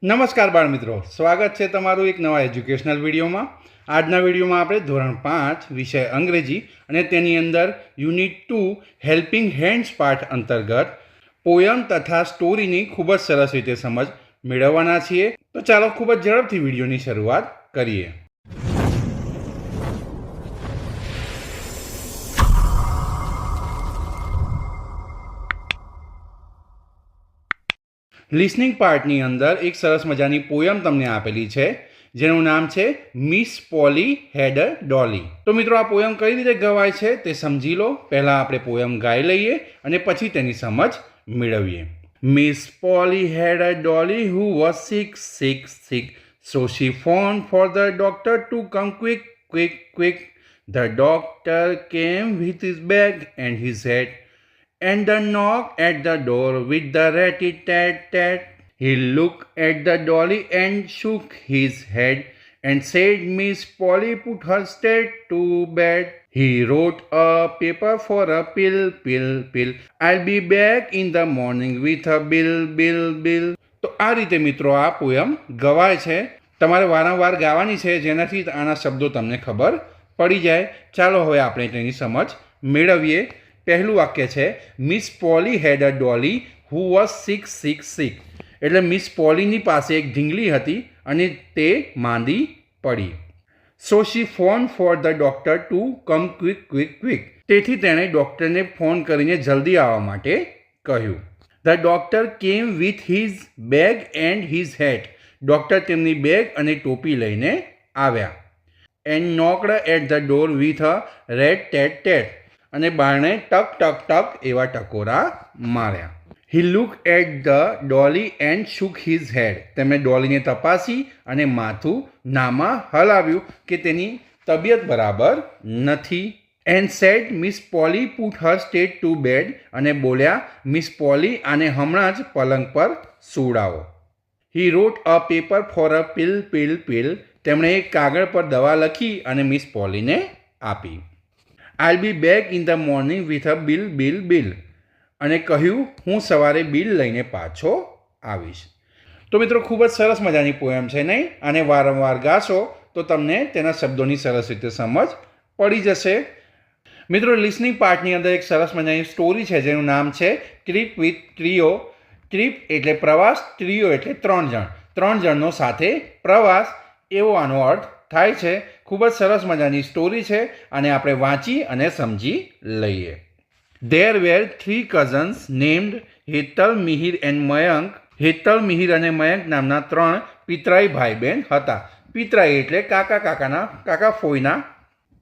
નમસ્કાર બાળ મિત્રો, સ્વાગત છે તમારું એક નવા એજ્યુકેશનલ વિડીયોમાં. આજના વિડીયોમાં આપણે ધોરણ 5 વિષય અંગ્રેજી અને તેની અંદર યુનિટ 2 હેલ્પિંગ હેન્ડ્સ પાઠ અંતર્ગત પોયમ તથા સ્ટોરીની ખૂબ જ સરસ રીતે સમજ મેળવવાના છીએ. તો ચાલો ખૂબ જ ઝડપથી વિડીયોની શરૂઆત કરીએ. લિસનિંગ પાર્ટની અંદર એક સરસ મજાની પોયમ તમને આપેલી છે જેનું નામ છે મિસ પોલી હેડ અ ડોલી. તો મિત્રો આ પોયમ કઈ રીતે ગવાય છે તે સમજી લો. પહેલાં આપણે પોયમ ગાઈ લઈએ અને પછી તેની સમજ મેળવીએ. Miss Polly had a dolly who was sick. So she phoned for the doctor to come quick. The doctor came with his bag and his hat and the knock at the door with the rat-tat-tat. He looked at the dolly and shook his head and said, Miss Polly put her straight to bed. He wrote a paper for a pill. I'll be back in the morning with a bill. તો આ રીતે મિત્રો આ poem ગવાય છે. તમારે વારંવાર ગાવાની છે જેનાથી આના શબ્દો તમને ખબર પડી જાય. ચાલો હવે આપણે તેની સમજ મેળવીએ. પહેલું વાક્ય છે Miss Polly had a dolly who was sick. એટલે મિસ પોલીની પાસે એક ઢીંગલી હતી અને તે માંદી પડી. So she phone for the doctor to come quick. તેથી તેણે ડૉક્ટરને ફોન કરીને જલ્દી આવવા માટે કહ્યું. The doctor came with his bag and his hat. Doctor તેમની બેગ અને ટોપી લઈને આવ્યા. And knocked at the door with a rat-tat-tat. અને બારણે ટક એવા ટકોરા માર્યા. He look at the dolly and shook his head. તેમણે ડોલીને તપાસી અને માથું નામાં હલાવ્યું કે તેની તબિયત બરાબર નથી. And said Miss Polly put her straight to bed. અને બોલ્યા મિસ પોલી આને હમણાં જ પલંગ પર સુવડાવો. He wrote a paper for a pill. તેમણે એક કાગળ પર દવા લખી અને મિસ પોલીને આપી. I'll be back in the morning with a bill. અને કહ્યું હું સવારે બિલ લઈને પાછો આવીશ. તો મિત્રો ખૂબ જ સરસ મજાની પોયમ છે નહીં? આને વારંવાર ગાશો તો તમને તેના શબ્દોની સરસ રીતે સમજ પડી જશે. મિત્રો લિસનિંગ પાર્ટની અંદર એક સરસ મજાની સ્ટોરી છે જેનું નામ છે ટ્રીપ વિથ ટ્રીઓ. ટ્રીપ એટલે પ્રવાસ, ટ્રીઓ એટલે 3 જણ. 3 જણનો સાથે પ્રવાસ એવો આનો અર્થ થાય છે. ખૂબ જ સરસ મજાની સ્ટોરી છે. આને આપણે વાંચી અને સમજી લઈએ. There were 3 cousins named Hetal, Mihir and Mayank. Hetal, Mihir અને મયંક નામના 3 પિતરાઈ ભાઈ બહેન હતા. પિતરાઈ એટલે કાકા ફોઈના.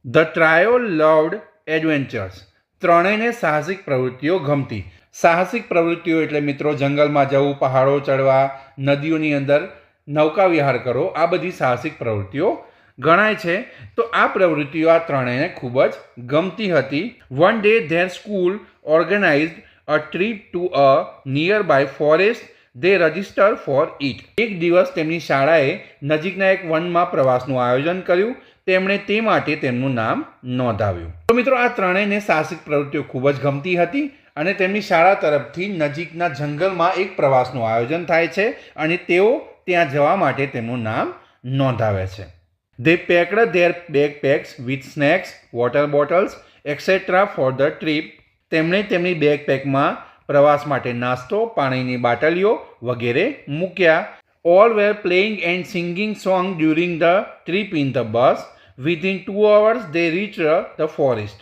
The trio loved adventures. ત્રણેયને સાહસિક પ્રવૃત્તિઓ ગમતી. સાહસિક પ્રવૃત્તિઓ એટલે મિત્રો જંગલમાં જવું, પહાડો ચડવા, નદીઓની અંદર નૌકા વિહાર કરો, આ બધી સાહસિક પ્રવૃત્તિઓ ગણાય છે. તો આ પ્રવૃત્તિઓ આ ત્રણેયને ખૂબ જ ગમતી હતી. One day their school organised a trip to a nearby forest. They register for it. એક દિવસ તેમની શાળાએ નજીકના એક વનમાં પ્રવાસનું આયોજન કર્યું. તેમણે તે માટે તેમનું નામ નોંધાવ્યું. તો મિત્રો આ ત્રણેયને સાહસિક પ્રવૃત્તિઓ ખૂબ જ ગમતી હતી અને તેમની શાળા તરફથી નજીકના જંગલમાં એક પ્રવાસનું આયોજન થાય છે અને તેઓ ત્યાં જવા માટે તેમનું નામ નોંધાવે છે. They packed their backpacks with snacks, water bottles, etc. for the trip. તેમણે તેમની બેકપેકમાં પ્રવાસ માટે નાસ્તો, પાણીની બાટલીઓ વગેરે મૂક્યા. All were playing and singing songs during the trip in the bus. Within 2 hours they reached the forest.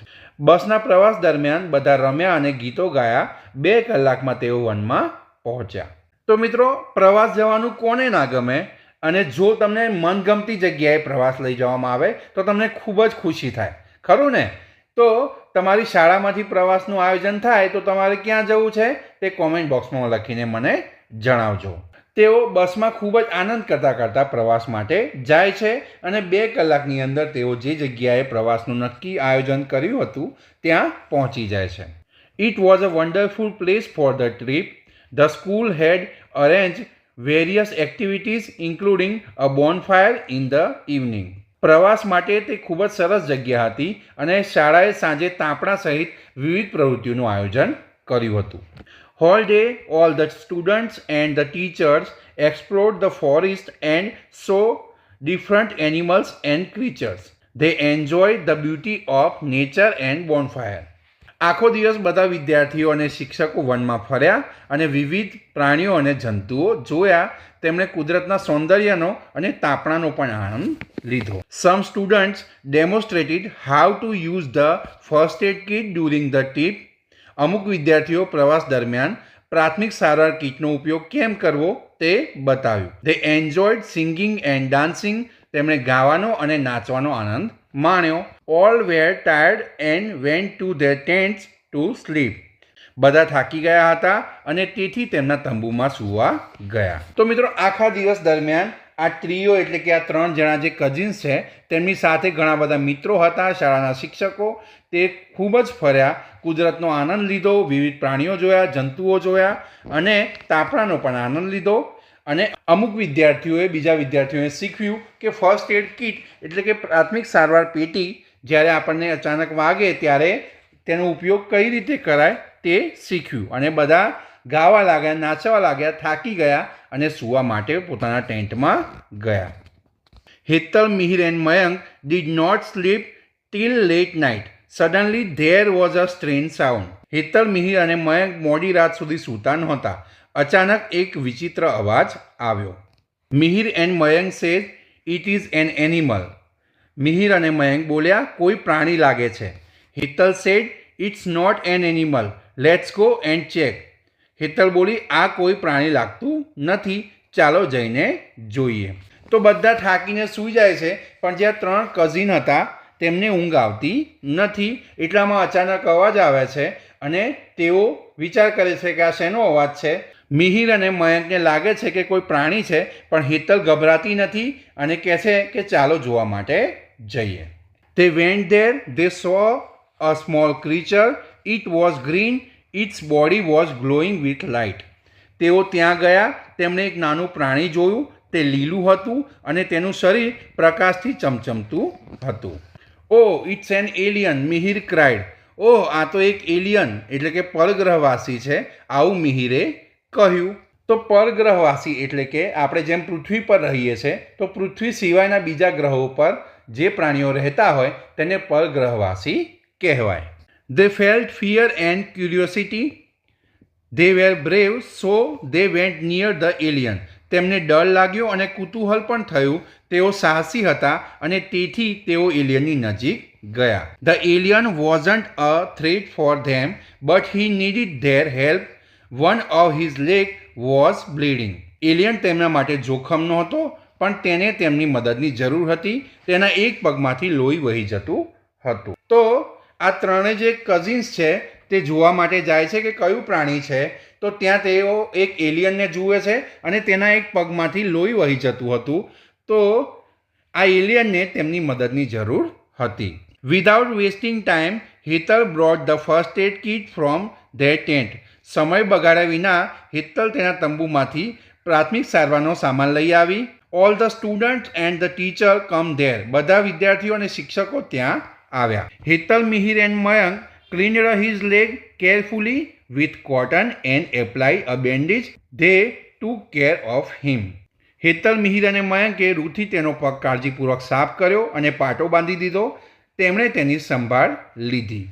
બસના પ્રવાસ દરમિયાન બધા રમ્યા અને ગીતો ગાયા. 2 કલાકમાં તેઓ વનમાં પહોંચ્યા. તો મિત્રો પ્રવાસ જવાનું કોને ના ગમે? અને જો તમને મનગમતી જગ્યાએ પ્રવાસ લઈ જવામાં આવે તો તમને ખૂબ જ ખુશી થાય, ખરું ને? તો તમારી શાળામાંથી પ્રવાસનું આયોજન થાય તો તમારે ક્યાં જવું છે તે કોમેન્ટ બોક્સમાં લખીને મને જણાવજો. તેઓ બસમાં ખૂબ જ આનંદ કરતા પ્રવાસ માટે જાય છે અને 2 કલાકની અંદર તેઓ જે જગ્યાએ પ્રવાસનું નક્કી આયોજન કર્યું હતું ત્યાં પહોંચી જાય છે. It was a wonderful place for the trip. The school had arrange various activities including a bonfire in the evening. પ્રવાસ માટે તે ખૂબ જ સરસ જગ્યા હતી અને શાળાએ સાંજે તાપણા સહિત વિવિધ પ્રવૃત્તિઓનું આયોજન કર્યું હતું. Whole day, all the students and the teachers explored the forest and saw different animals and creatures. They enjoyed the beauty of nature and bonfire. આખો દિવસ બધા વિદ્યાર્થીઓ અને શિક્ષકો વનમાં ફર્યા અને વિવિધ પ્રાણીઓ અને જંતુઓ જોયા. તેમણે કુદરતના સૌંદર્યનો અને તાપણાનો પણ આનંદ લીધો. સમ students ડેમોન્સ્ટ્રેટેડ how to use the first aid kit during the trip. અમુક વિદ્યાર્થીઓ પ્રવાસ દરમિયાન પ્રાથમિક સારવાર કિટનો ઉપયોગ કેમ કરવો તે બતાવ્યું. દે એન્જોયડ સિંગિંગ એન્ડ ડાન્સિંગ. તેમણે ગાવાનો અને નાચવાનો આનંદ માણ્યો. All wear tired and went to there tents to sleep. બધા થાકી ગયા હતા અને તેથી તેમના તંબુમાં સૂવા ગયા. તો મિત્રો આખા દિવસ દરમિયાન આ ટ્રીઓ એટલે કે આ 3 જણા જે કઝિન્સ છે તેમની સાથે ઘણા બધા મિત્રો હતા, શાળાના શિક્ષકો. તે ખૂબ જ ફર્યા, કુદરતનો આનંદ લીધો, વિવિધ પ્રાણીઓ જોયા, જંતુઓ જોયા અને તાપણાનો પણ આનંદ લીધો. અને અમુક વિદ્યાર્થીઓએ બીજા વિદ્યાર્થીઓએ શીખવ્યું કે ફર્સ્ટ એડ કિટ એટલે કે પ્રાથમિક સારવાર પેટી જ્યારે આપણને અચાનક વાગે ત્યારે તેનો ઉપયોગ કઈ રીતે કરાય તે શીખ્યું. અને બધા ગાવા લાગ્યા, નાચવા લાગ્યા, થાકી ગયા અને સૂવા માટે પોતાના ટેન્ટમાં ગયા. Hetal, Mihir and Mayank did not sleep till late night. Suddenly there was a strange sound. Hetal, Mihir અને મયંક મોડી રાત સુધી સૂતા નહોતા. અચાનક એક વિચિત્ર અવાજ આવ્યો. Mihir and Mayank said it is an animal. Mihir અને મયંક બોલ્યા, કોઈ પ્રાણી લાગે છે. Hetal said it's not an animal, let's go and check. Hetal બોલી, આ કોઈ પ્રાણી લાગતું નથી, ચાલો જઈને જોઈએ. તો બધા થાકીને સૂઈ જાય છે, પણ જે 3 કઝિન હતા તેમને ઊંઘ આવતી નથી. એટલામાં અચાનક અવાજ આવે છે અને તેઓ વિચાર કરે છે કે આ શેનો અવાજ છે. મિહિર અને મયંકને લાગે છે કે કોઈ પ્રાણી છે, પણ હેતલ ગભરાતી નથી અને કહે છે કે ચાલો જોવા માટે જઈએ. They went there. They saw a small creature. It was green. Its body was glowing with light. તેઓ ત્યાં ગયા. તેમણે એક નાનું પ્રાણી જોયું. તે લીલું હતું અને તેનું શરીર પ્રકાશથી ચમચમતું હતું. Oh, it's an alien, Mihir cried. ઓહ, આ તો એક એલિયન એટલે કે પરગ્રહવાસી છે, આવું મિહિરે કહ્યું. તો પરગ્રહવાસી એટલે કે આપણે જેમ પૃથ્વી પર રહીએ છીએ તો પૃથ્વી સિવાયના બીજા ગ્રહો પર જે પ્રાણીઓ રહેતા હોય તેને પરગ્રહવાસી કહેવાય. They felt fear and curiosity. They were brave, so they went near the alien. તેમને ડર લાગ્યો અને કુતૂહલ પણ થયું. તેઓ સાહસી હતા અને તેથી તેઓ એલિયનની નજીક ગયા. The alien wasn't a threat for them, but he needed their help. One of his legs was bleeding. Alien તેમના માટે જોખમ નહોતો, પણ તેને તેમની મદદની જરૂર હતી. તેના એક પગમાંથી લોહી વહી જતું હતું. તો આ 3 જે કઝિન્સ છે તે જોવા માટે જાય છે કે કયું પ્રાણી છે. તો ત્યાં તેઓ એક એલિયનને જુએ છે અને તેના એક પગમાંથી લોહી વહી જતું હતું. તો આ એલિયનને તેમની મદદની જરૂર હતી. Without wasting time Hetal brought the first aid kit from there tent. સમય બગાડ્યા વિના હેતલ તેના તંબુમાંથી પ્રાથમિક સારવારનો સામાન લઈ આવી. All the students and the teacher come there. બધા વિદ્યાર્થીઓ અને શિક્ષકો ત્યાં આવ્યા. Hetal, Mihir and Mayank cleaned his leg carefully with cotton and applied a bandage. They took care of him. Hetal, Mihir અને મયંકે રૂથી તેનો પગ કાળજીપૂર્વક સાફ કર્યો અને પાટો બાંધી દીધો. તેમણે તેની સંભાળ લીધી.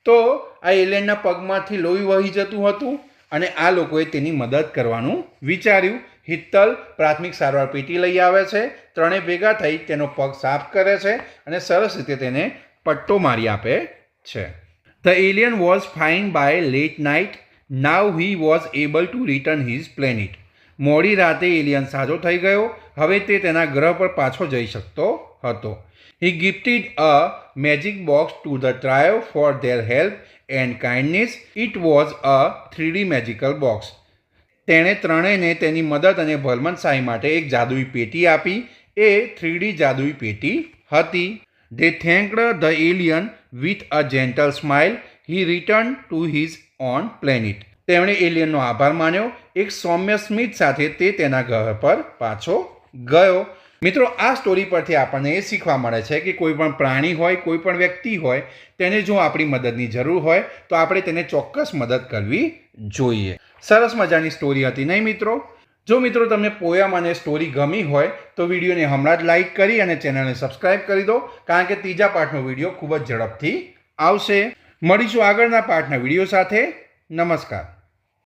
તો આ એલિયનના પગમાંથી લોહી વહી જતું હતું અને આ લોકોએ તેની મદદ કરવાનું વિચાર્યું. હેતલ પ્રાથમિક સારવાર પેટી લઈ આવે છે. 3 ભેગા થઈ તેનો પગ સાફ કરે છે અને સરસ રીતે તેને પટ્ટો મારી આપે છે. The alien was fine by late night. Now he was able to return his planet. મોડી રાતે એલિયન સાજો થઈ ગયો. હવે તે તેના ગ્રહ પર પાછો જઈ શકતો હતો. He gifted a magic box to the trio for their help and kindness. It was a 3D magical box. તેણે ત્રણેયને તેની મદદ અને ભલમનસાહી માટે એક જાદુઈ પેટી આપી. એ 3D જાદુઈ પેટી હતી. They thanked the alien with a gentle smile. He returned to his own planet. તેમણે એલિયનનો આભાર માન્યો. એક સૌમ્ય સ્મિત સાથે તે તેના ગ્રહ પર પાછો ગયો. મિત્રો, આ સ્ટોરી પરથી આપણને એ શીખવા મળે છે કે કોઈ પણ પ્રાણી હોય, કોઈ પણ વ્યક્તિ હોય, તેને જો આપણી મદદની જરૂર હોય તો આપણે તેને ચોક્કસ મદદ કરવી જોઈએ. સરસ મજાની સ્ટોરી હતી નહીં મિત્રો? જો મિત્રો તમને પોયમ અને સ્ટોરી ગમી હોય તો વિડીયોને હમણાં જ લાઇક કરી અને ચેનલને સબસ્ક્રાઇબ કરી દો, કારણ કે ત્રીજા પાર્ટનો વિડીયો ખૂબ જ ઝડપથી આવશે. મળીશું આગળના પાર્ટના વિડીયો સાથે. નમસ્કાર.